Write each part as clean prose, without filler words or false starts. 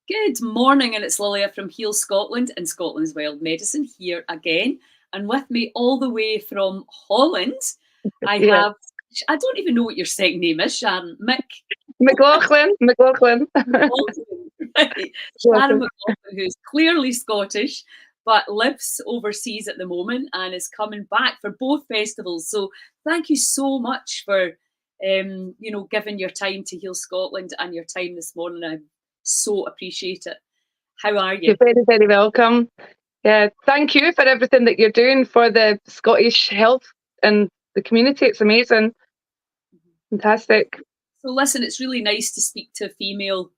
Good morning, and it's Lilia from Heal Scotland and Scotland's Wild Medicine here again. And with me all the way from Holland, I Yeah. have, I don't even know what your second name is, Sharon. McLaughlin. McLaughlin. Right. Sharon McLaughlin. McLaughlin, who's clearly Scottish, but lives overseas at the moment and is coming back for both festivals. So thank you so much for, giving your time to Heal Scotland and your time this morning. I so appreciate it. How are you? You're very, very welcome. Yeah, thank you for everything that you're doing for the Scottish health and the community. It's amazing. Fantastic. So listen, it's really nice to speak to female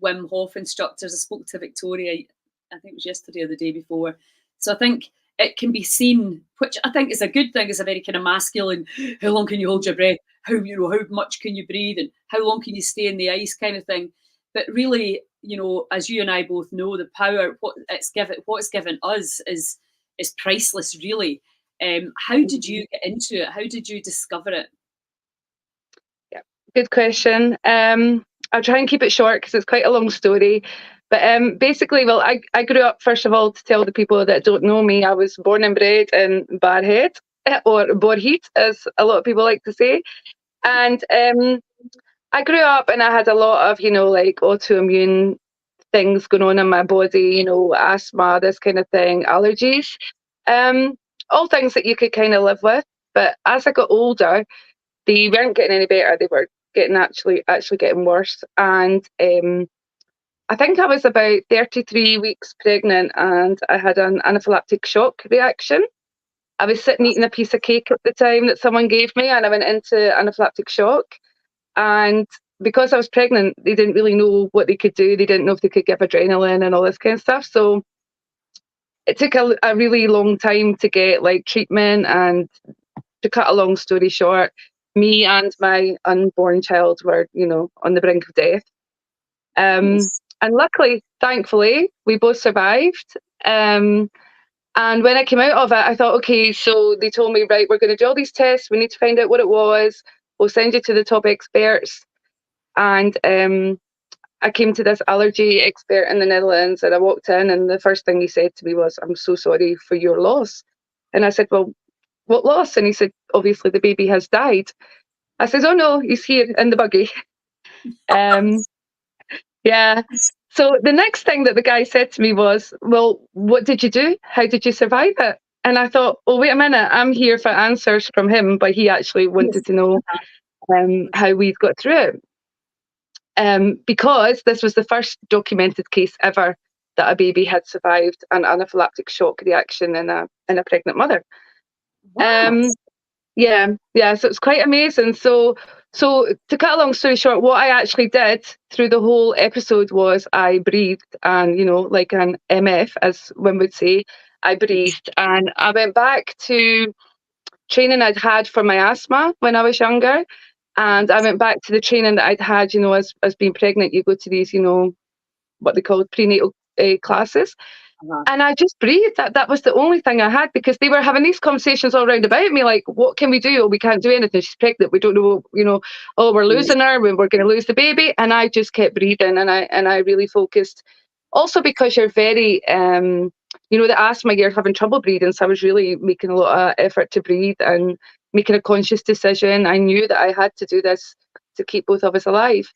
Wim Hof instructors. I spoke to Victoria, I think it was yesterday or the day before. So I think it can be seen, which I think is a good thing, is a very kind of masculine, how long can you hold your breath? How much can you breathe and how long can you stay in the ice kind of thing. But really, as you and I both know, the power, what it's given us is priceless, really. How did you get into it? How did you discover it? Yeah, good question. I'll try and keep it short because it's quite a long story. But basically, well, I grew up, first of all, to tell the people that don't know me, I was born and bred in Barhead, or Borheat, as a lot of people like to say. And I grew up and I had a lot of, like autoimmune things going on in my body, asthma, this kind of thing, allergies, all things that you could kind of live with. But as I got older, they weren't getting any better. They were getting actually getting worse. And I think I was about 33 weeks pregnant and I had an anaphylactic shock reaction. I was sitting eating a piece of cake at the time that someone gave me and I went into anaphylactic shock. And because I was pregnant, they didn't really know what they could do. They didn't know if they could give adrenaline and all this kind of stuff. So it took a really long time to get treatment. And to cut a long story short, me and my unborn child were, on the brink of death. And luckily, thankfully, we both survived. And when I came out of it, I thought, okay, so they told me, right, we're going to do all these tests. We need to find out what it was. We'll send you to the top experts. And I came to this allergy expert in the Netherlands and I walked in and the first thing he said to me was, I'm so sorry for your loss. And I said, well, what loss? And he said, obviously the baby has died. I said, oh no, he's here in the buggy. Yeah. So the next thing that the guy said to me was, well, what did you do? How did you survive it? And I thought, oh, wait a minute, I'm here for answers from him, but he actually wanted to know how we got through it. Because this was the first documented case ever that a baby had survived an anaphylactic shock reaction in a pregnant mother. Wow. Yeah. So it's quite amazing. So to cut a long story short, what I actually did through the whole episode was I breathed, and like an MF, as one would say, I breathed, and I went back to training I'd had for my asthma when I was younger, and I went back to the training that I'd had, as being pregnant. You go to these, what they call prenatal classes. And I just breathed. That was the only thing I had, because they were having these conversations all around about me, like, what can we do? Oh, we can't do anything. She's pregnant. We don't know, oh, we're losing her. We're going to lose the baby. And I just kept breathing, and I really focused. Also because you're very, the asthma, you're having trouble breathing. So I was really making a lot of effort to breathe and making a conscious decision. I knew that I had to do this to keep both of us alive.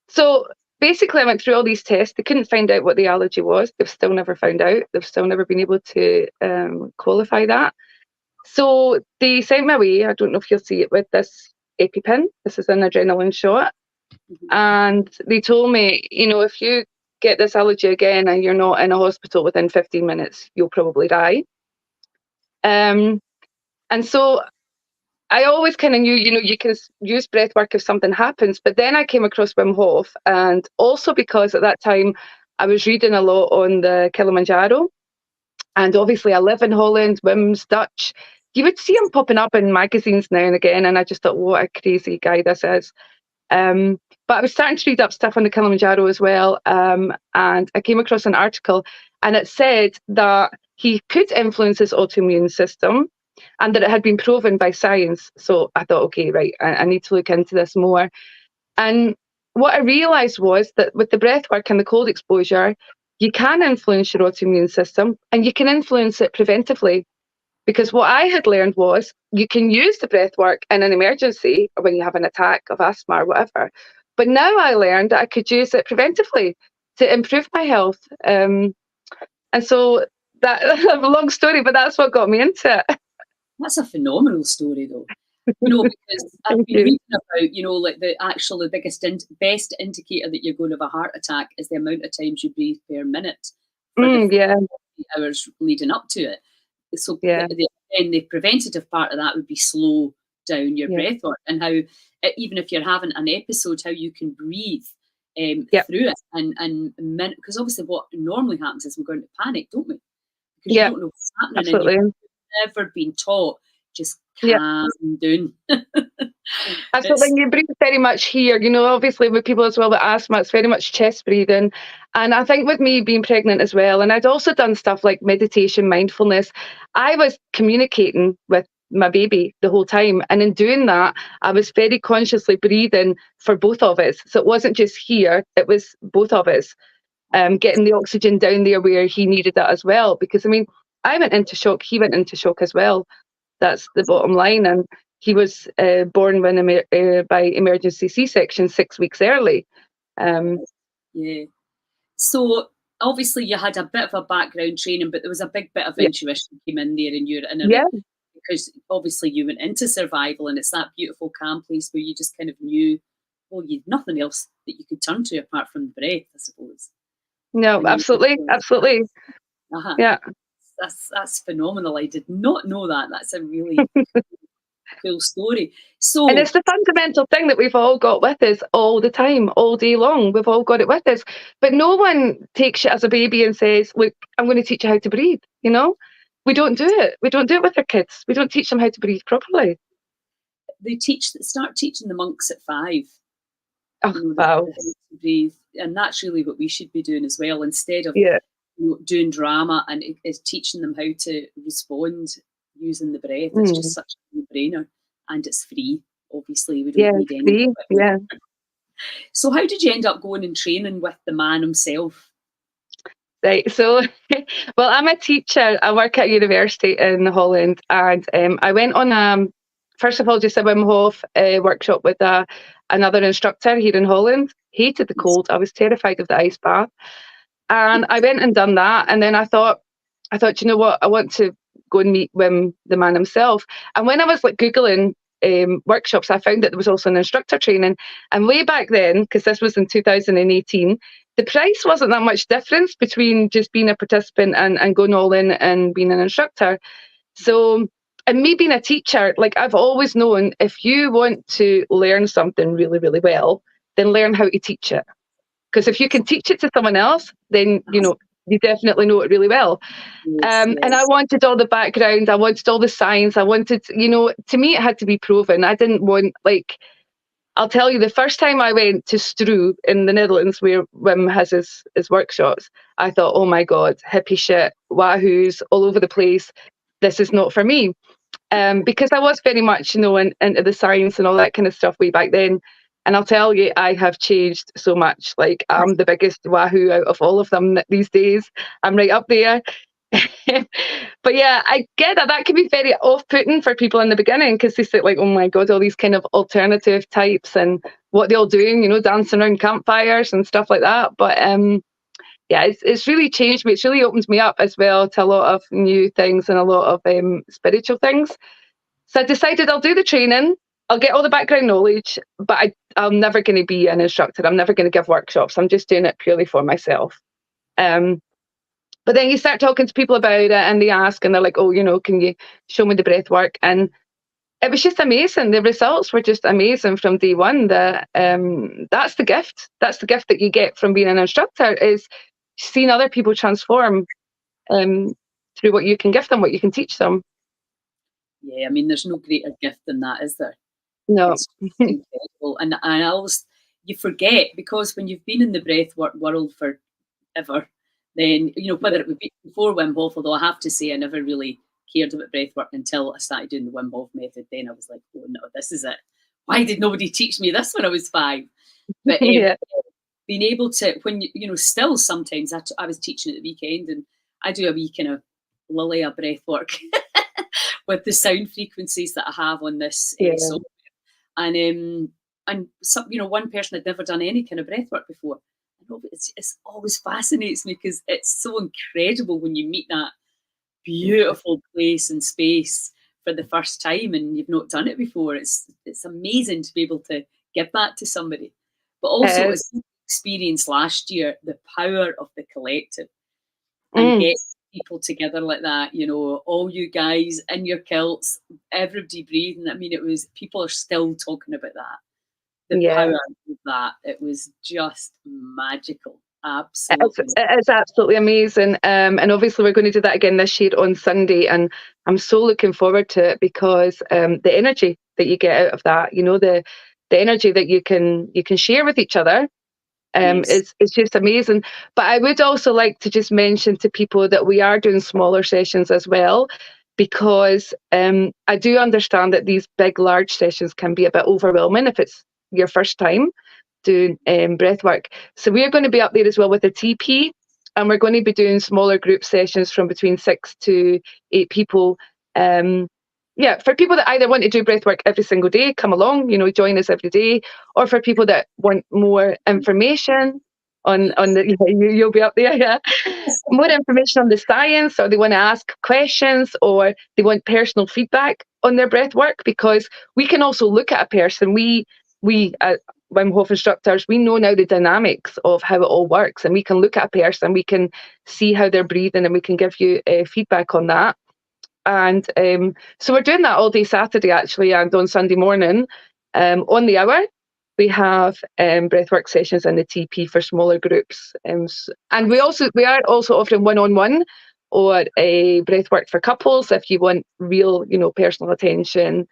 So basically, I went through all these tests. They couldn't find out what the allergy was. They've still never found out. They've still never been able to qualify that. So they sent me away. I don't know if you'll see it with this EpiPen. This is an adrenaline shot. And they told me, if you get this allergy again and you're not in a hospital within 15 minutes, you'll probably die. And so I always kind of knew, you can use breath work if something happens. But then I came across Wim Hof, and also because at that time I was reading a lot on the Kilimanjaro, and obviously I live in Holland. Wim's Dutch. You would see him popping up in magazines now and again, and I just thought, what a crazy guy this is. But I was starting to read up stuff on the Kilimanjaro as well, and I came across an article, and it said that he could influence his autoimmune system, and that it had been proven by science. So I thought, okay, right, I need to look into this more. And what I realised was that with the breath work and the cold exposure, you can influence your autoimmune system and you can influence it preventively. Because what I had learned was you can use the breath work in an emergency or when you have an attack of asthma or whatever. But now I learned that I could use it preventively to improve my health. And so that a long story, but that's what got me into it. That's a phenomenal story, though. Because I've been reading about, like the biggest, best indicator that you're going to have a heart attack is the amount of times you breathe per minute for the hours leading up to it. So the preventative part of that would be slow down your breath work, and how even if you're having an episode, how you can breathe through it, and because obviously what normally happens is we go into panic, don't we? Because you don't know what's happening, absolutely. and you've never been taught just calm down. Absolutely, you breathe very much here. Obviously with people as well with asthma, it's very much chest breathing. And I think with me being pregnant as well, and I'd also done stuff like meditation, mindfulness, I was communicating with my baby the whole time. And in doing that, I was very consciously breathing for both of us. So it wasn't just here, it was both of us, getting the oxygen down there where he needed that as well. Because, I went into shock, he went into shock as well. That's the bottom line. And he was born by emergency C-section 6 weeks early. So obviously you had a bit of a background training, but there was a big bit of intuition came in there, and you're in it because obviously you went into survival, and it's that beautiful calm place where you just kind of knew, well, you'd nothing else that you could turn to apart from the breath, I suppose. No, absolutely. Yeah. That's phenomenal. I did not know that. That's a really cool story. And it's the fundamental thing that we've all got with us all the time, all day long. We've all got it with us. But no one takes you as a baby and says, look, I'm going to teach you how to breathe. We don't do it. We don't do it with our kids. We don't teach them how to breathe properly. They start teaching the monks at 5. Oh, wow. To breathe. And that's really what we should be doing as well, instead of doing drama, and it's teaching them how to respond using the breath. It's just such a no-brainer, and it's free. Obviously, we don't need any. So, how did you end up going and training with the man himself? Right. So, well, I'm a teacher. I work at university in Holland, and I went on first of all, just a Wim Hof workshop with another instructor here in Holland. Hated the cold. I was terrified of the ice bath. And I went and done that. And then I thought, you know what? I want to go and meet Wim, the man himself. And when I was Googling workshops, I found that there was also an instructor training. And way back then, because this was in 2018, the price wasn't that much difference between just being a participant and going all in and being an instructor. So, and me being a teacher, I've always known, if you want to learn something really, really well, then learn how to teach it. Because if you can teach it to someone else, then, you definitely know it really well. And I wanted all the background. I wanted all the science. I wanted, to me, it had to be proven. I didn't want, I'll tell you, the first time I went to Stroe in the Netherlands, where Wim has his workshops, I thought, oh my God, hippie shit, wahoos all over the place. This is not for me. Because I was very much, into the science and all that kind of stuff way back then. And I'll tell you, I have changed so much. I'm the biggest wahoo out of all of them these days. I'm right up there. But yeah, I get that can be very off-putting for people in the beginning, because they say oh my God, all these kind of alternative types and what they're all doing, dancing around campfires and stuff like that. But it's really changed me. It's really opened me up as well to a lot of new things and a lot of spiritual things. So I decided I'll do the training. I'll get all the background knowledge, but I'm never going to be an instructor. I'm never going to give workshops. I'm just doing it purely for myself. But then you start talking to people about it, and they ask, and they're like, oh, can you show me the breath work? And it was just amazing. The results were just amazing from day one. That's the gift. That's the gift that you get from being an instructor, is seeing other people transform through what you can give them, what you can teach them. Yeah, there's no greater gift than that, is there? No. It's incredible. And I always, you forget, because when you've been in the breathwork world forever, then, whether it would be before Wim Hof, although I have to say I never really cared about breathwork until I started doing the Wim Hof method. Then I was like, oh no, this is it. Why did nobody teach me this when I was 5? But Yeah. being able to, when still sometimes I was teaching at the weekend, and I do a wee kind of Lilia breath work with the sound frequencies that I have on this Yeah. software. And some, one person had never done any kind of breath work before. It's always fascinates me because it's so incredible when you meet that beautiful place and space for the first time and you've not done it before. It's amazing to be able to give that to somebody. But also, as we experienced last year, the power of the collective and get people together like that, all you guys in your kilts, everybody breathing. I mean, people are still talking about that. The power of that. It was just magical. Absolutely. It's absolutely amazing. And obviously we're going to do that again this year on Sunday. And I'm so looking forward to it because the energy that you get out of that, the energy that you can share with each other, it's just amazing. But I would also like to just mention to people that we are doing smaller sessions as well, because I do understand that these big, large sessions can be a bit overwhelming if it's your first time doing breath work. So we're going to be up there as well with the TP, and we're going to be doing smaller group sessions from between 6 to 8 people. For people that either want to do breath work every single day, come along, join us every day, or for people that want more information on the, you'll be up there, yeah. More information on the science, or they want to ask questions, or they want personal feedback on their breath work, because we can also look at a person. We Wim Hof instructors, we know now the dynamics of how it all works, and we can look at a person, we can see how they're breathing, and we can give you feedback on that. And so we're doing that all day Saturday actually, and on Sunday morning on the hour we have breathwork sessions in the TP for smaller groups, and we are also offering one-on-one or a breathwork for couples if you want real personal attention.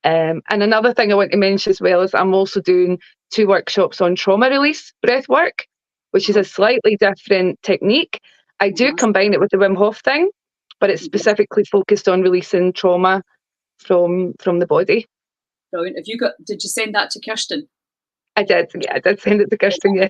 And another thing I want to mention as well is I'm also doing 2 workshops on trauma release breath work, which is a slightly different technique. I do combine it with the Wim Hof thing, but it's specifically focused on releasing trauma from the body. Brilliant. Did you send that to Kirsten? I did send it to Kirsten, yeah.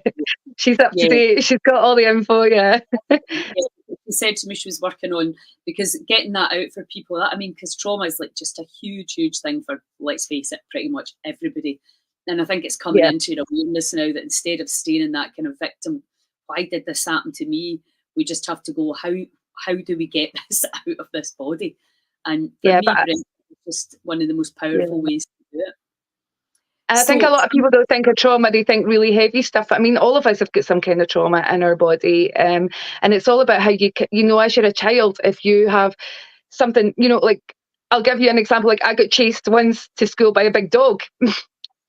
She's up to date, she's got all the info, yeah. She said to me she was working on, because getting that out for people, because trauma is like just a huge, huge thing for, let's face it, pretty much everybody. And I think it's coming into an awareness now that instead of staying in that kind of victim, why did this happen to me? We just have to go, how do we get this out of this body? And for me, breath is just one of the most powerful ways to do it. I think a lot of people don't think of trauma, they think really heavy stuff. I mean, all of us have got some kind of trauma in our body. And it's all about how as you're a child, if you have something, like, I'll give you an example. Like, I got chased once to school by a big dog.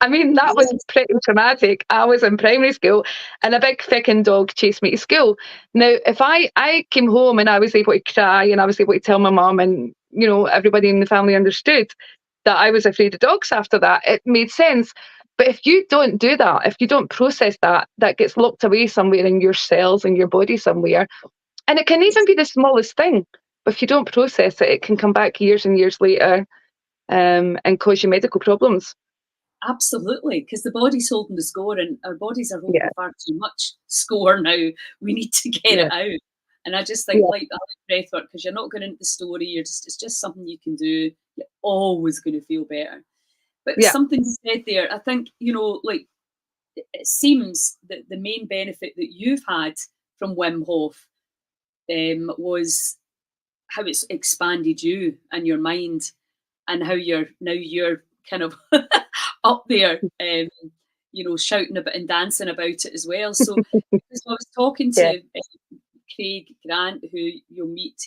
I mean, that was pretty traumatic. I was in primary school and a big thickened dog chased me to school. Now, if I came home and I was able to cry and I was able to tell my mum, and, everybody in the family understood that I was afraid of dogs after that, it made sense. But if you don't do that, if you don't process that, that gets locked away somewhere in your cells, in your body somewhere. And it can even be the smallest thing. But if you don't process it, it can come back years and years later and cause you medical problems. Absolutely, because the body's holding the score, and our bodies are holding far too much score now. We need to get it out. And I just think, like breath work, because you're not going into the story, it's just something you can do. You're always going to feel better. But something you said there, I think, like, it seems that the main benefit that you've had from Wim Hof was how it's expanded you and your mind, and how you're kind of up there, shouting about and dancing about it as well. So I was talking to Craig Grant, who you'll meet.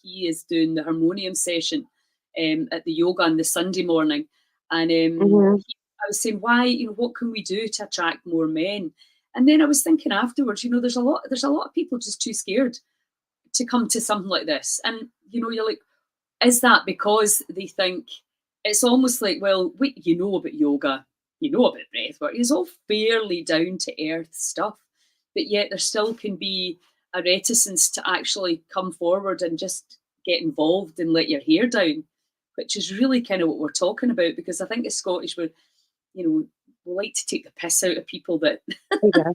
He is doing the harmonium session at the yoga on the Sunday morning, and I was saying, why, what can we do to attract more men? And then I was thinking afterwards, there's a lot of people just too scared to come to something like this, and you're like, is that because they think it's almost like, well, wait, about yoga, about breath work, it's all fairly down to earth stuff, but yet there still can be a reticence to actually come forward and just get involved and let your hair down, which is really kind of what we're talking about. Because I think as Scottish, we're we like to take the piss out of people that Yeah.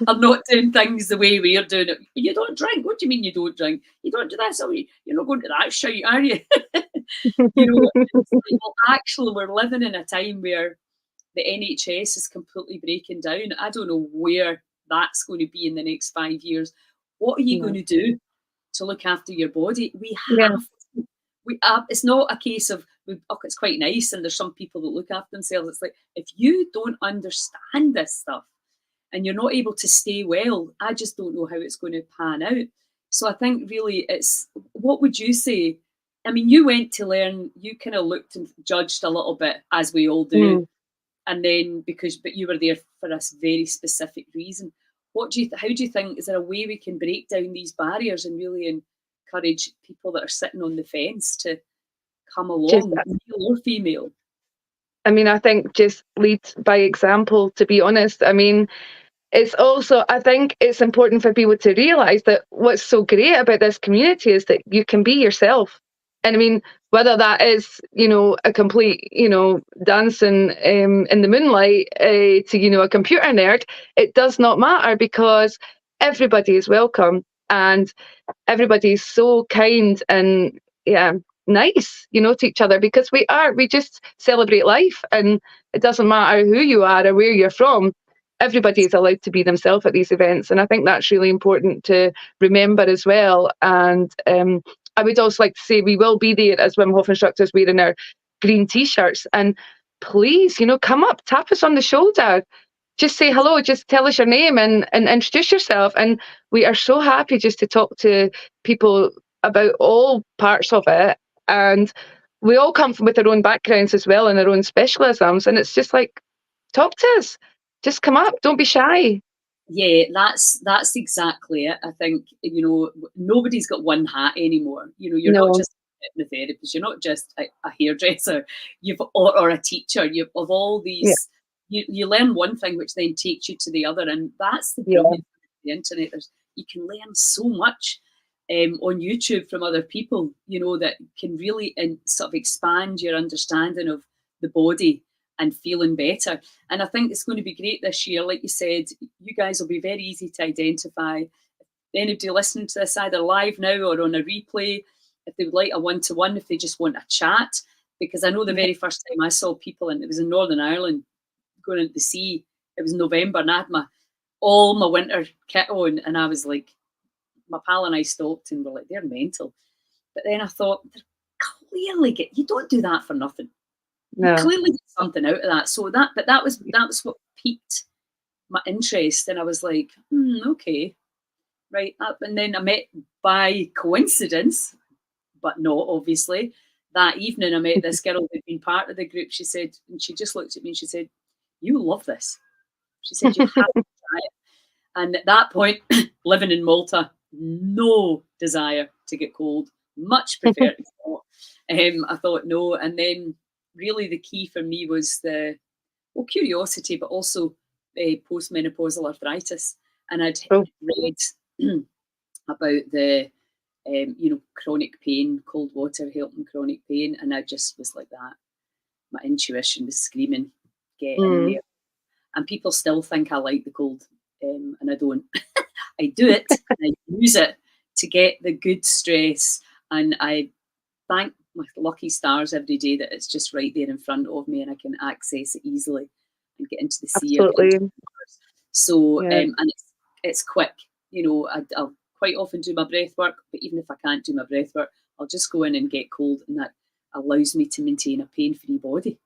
are not doing things the way we're doing it. You don't drink. What do you mean you don't drink? You don't do this. You're not going to that shite, are you? You know, it's like, well, actually, we're living in a time where the NHS is completely breaking down. I don't know where that's going to be in the next 5 years. What are you going to do to look after your body? We Yeah. have to. It's not a case of, oh, it's quite nice and there's some people that look after themselves. It's like, if you don't understand this stuff and you're not able to stay well, I just don't know how it's going to pan out. So I think really what would you say? I mean, you went to learn, you kind of looked and judged a little bit, as we all do. And then but you were there for a very specific reason. How do you think, is there a way we can break down these barriers and really encourage people that are sitting on the fence to come along, male or female? I mean, I think just lead by example, to be honest. I mean, it's also, I think it's important for people to realise that what's so great about this community is that you can be yourself. And I mean, whether that is, a complete, dancing in the moonlight to, a computer nerd, it does not matter, because everybody is welcome and everybody is so kind and nice, to each other, because we just celebrate life, and it doesn't matter who you are or where you're from. Everybody is allowed to be themselves at these events, and I think that's really important to remember as well. And I would also like to say we will be there as Wim Hof instructors wearing our green t-shirts, and please, come up, tap us on the shoulder, just say hello, just tell us your name and introduce yourself. And we are so happy just to talk to people about all parts of it. And we all come from with our own backgrounds as well and our own specialisms, and it's just like, talk to us. Just come up. Don't be shy. Yeah, that's exactly it. I think, nobody's got one hat anymore. You're not just a hypnotherapist, you're not just a hairdresser, or a teacher. You've of all these, you learn one thing which then takes you to the other, and that's the brilliant thing of the internet. You can learn so much on YouTube from other people, that can really sort of expand your understanding of the body and feeling better. And I think it's going to be great this year. Like you said, you guys will be very easy to identify. Anybody listening to this, either live now or on a replay, if they would like a one-to-one, if they just want a chat, because I know the very first time I saw people, and it was in Northern Ireland, going into the sea, it was November, and I had all my winter kit on, and I was like, my pal and I stopped and we're like, they're mental. But then I thought, they're clearly you don't do that for nothing. No. You clearly get something out of that. So that was what piqued my interest, and I was like, okay, right. And then I met, by coincidence, but not obviously, that evening I met this girl who'd been part of the group. She said, and she just looked at me and she said, "You love this." She said, "You have to try it." And at that point, living in Malta, no desire to get cold, much prefer to not. I thought no. And then really the key for me was curiosity, but also postmenopausal arthritis. And I'd read about the chronic pain, cold water helping chronic pain, and I just was like that. My intuition was screaming, get in there. And people still think I like the cold, and I don't. I do it, and I use it to get the good stress, and I thank my lucky stars every day that it's just right there in front of me and I can access it easily and get into the sea. Absolutely. So, and it's quick. I'll quite often do my breath work, but even if I can't do my breath work, I'll just go in and get cold, and that allows me to maintain a pain-free body.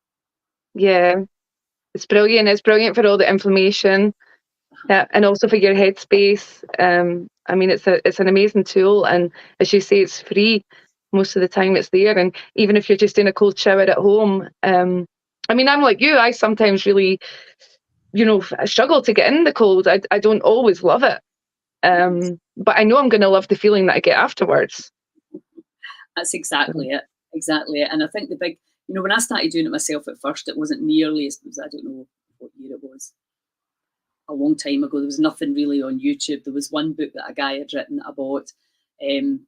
Yeah, it's brilliant. It's brilliant for all the inflammation, and also for your headspace. I mean, it's an amazing tool, and as you say, it's free. Most of the time it's there, and even if you're just in a cold shower at home, I mean, I'm like you. I sometimes really, struggle to get in the cold. I don't always love it, but I know I'm going to love the feeling that I get afterwards. That's exactly it. Exactly it. And I think the big, when I started doing it myself at first, it wasn't nearly as, I don't know what year it was. A long time ago. There was nothing really on YouTube. There was one book that a guy had written that I bought, and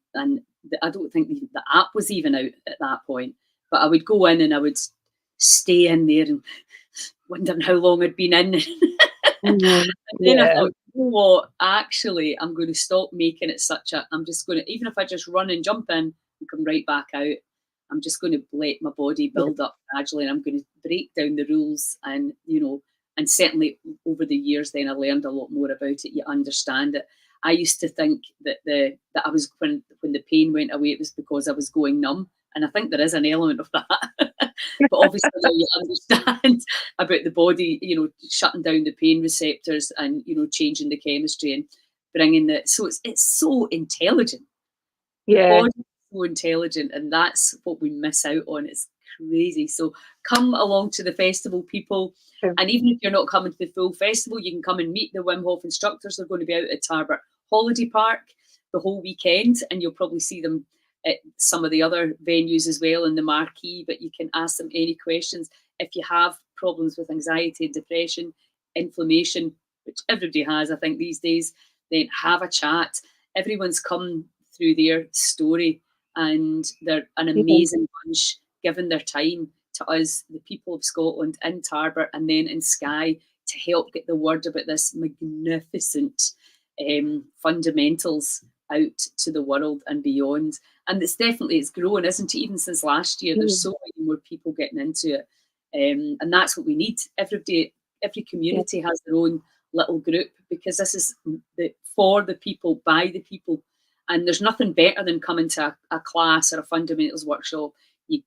I don't think the app was even out at that point. But I would go in and I would stay in there and wondering how long I'd been in. Mhm. And then I Yeah. thought, you know what, actually, I'm going to stop making it such a, I'm just going to, even if I just run and jump in and come right back out, I'm just going to let my body Yeah. build up gradually, and I'm going to break down the rules. And, you know, and certainly over the years, then I learned a lot more about it. You understand it. I used to think that that I was, when the pain went away, it was because I was going numb. And I think there is an element of that. But obviously now you understand about the body, you know, shutting down the pain receptors and, you know, changing the chemistry and bringing the, so it's so intelligent. The Yeah. body is so intelligent, and that's what we miss out on. It's crazy. So come along to the festival, people. Sure. And even if you're not coming to the full festival, you can come and meet the Wim Hof instructors. They're going to be out at Tarbert Holiday Park the whole weekend, and you'll probably see them at some of the other venues as well in the marquee. But you can ask them any questions. If you have problems with anxiety, depression, inflammation, which everybody has, I think, these days, then have a chat. Everyone's come through their story, and they're an amazing bunch, giving their time to us, the people of Scotland, in Tarbert and then in Skye, to help get the word about this magnificent fundamentals out to the world and beyond. And it's grown, isn't it? Even since last year, there's so many more people getting into it. And that's what we need. Every community has their own little group, because this is for the people, by the people. And there's nothing better than coming to a class or a fundamentals workshop.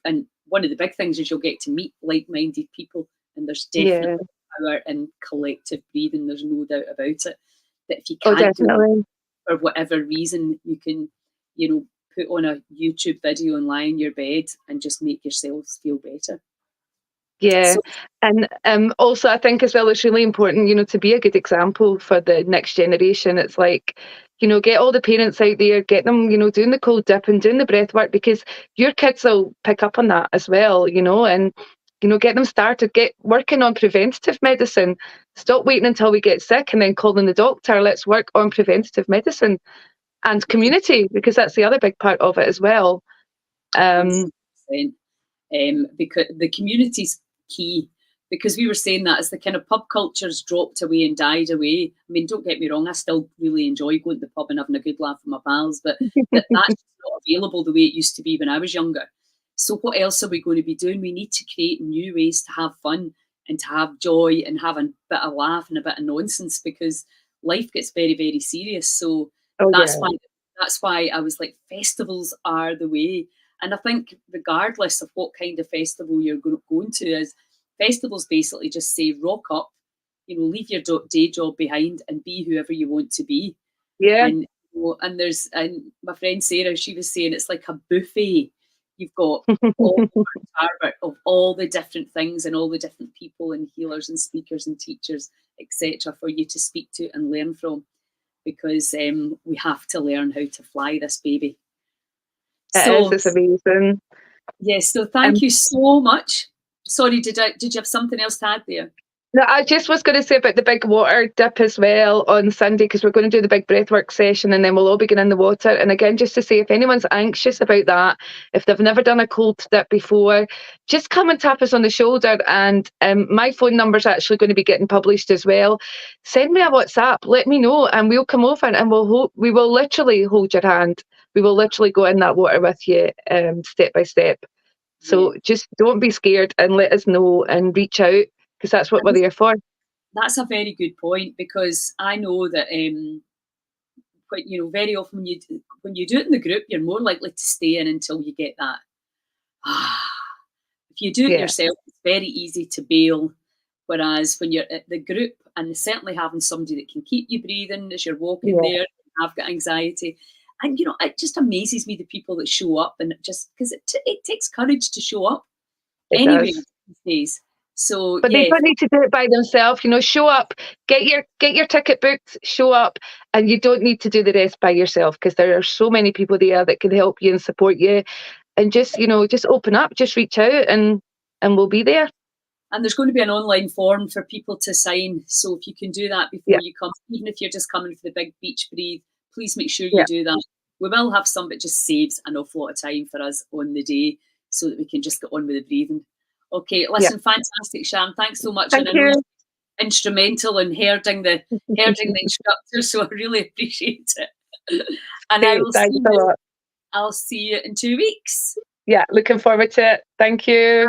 And one of the big things is you'll get to meet like-minded people. And there's definitely power in collective breathing. There's no doubt about it. That if you can't do it for whatever reason, you can, you know, put on a YouTube video and lie in your bed and just make yourselves feel better. Yeah. So, And also I think as well, it's really important, you know, to be a good example for the next generation. It's like, you know, get all the parents out there, get them, you know, doing the cold dip and doing the breath work, because your kids will pick up on that as well, you know, and, you know, get them started, get working on preventative medicine. Stop waiting until we get sick and then calling the doctor. Let's work on preventative medicine and community, because that's the other big part of it as well. 100%. Because the community's key, because we were saying that as the kind of pub culture's dropped away and died away. I mean, don't get me wrong, I still really enjoy going to the pub and having a good laugh with my pals, but that's not available the way it used to be when I was younger. So what else are we going to be doing? We need to create new ways to have fun and to have joy and have a bit of laugh and a bit of nonsense, because life gets very, very serious. So that's why I was like, festivals are the way. And I think regardless of what kind of festival you're going to, is festivals basically just say rock up, you know, leave your day job behind and be whoever you want to be. Yeah. And you know, and my friend Sarah, she was saying it's like a buffet. You've got all of all the different things and all the different people and healers and speakers and teachers, etc., for you to speak to and learn from, because we have to learn how to fly this baby. It's amazing. Yes, so thank you so much. Sorry, did you have something else to add there? No, I just was going to say about the big water dip as well on Sunday, because we're going to do the big breathwork session and then we'll all begin in the water. And again, just to say, if anyone's anxious about that, if they've never done a cold dip before, just come and tap us on the shoulder. And my phone number's actually going to be getting published as well. Send me a WhatsApp, let me know, and we'll come over and we will literally hold your hand. We will literally go in that water with you step by step. So just don't be scared and let us know and reach out, because that's what we're there for. That's a very good point, because I know that very often when you do it in the group, you're more likely to stay in until you get that. If you do it yourself, it's very easy to bail. Whereas when you're at the group, and certainly having somebody that can keep you breathing as you're walking there, I've got anxiety. And, you know, it just amazes me, the people that show up, and just because it takes courage to show up anyway these days. So, but they don't need to do it by themselves. You know, show up, get your ticket booked, show up, and you don't need to do the rest by yourself, because there are so many people there that can help you and support you. And just, you know, just open up, just reach out, and we'll be there. And there's going to be an online form for people to sign. So if you can do that before you come, even if you're just coming for the big beach breathe, please make sure you do that. We will have some, but just saves an awful lot of time for us on the day, so that we can just get on with the breathing. Okay, listen, fantastic, Sharon. Thanks so much. Thank And I know you. you're instrumental in herding the instructor, so I really appreciate it. And I will Thanks a lot. I'll see you in 2 weeks. Yeah, looking forward to it. Thank you.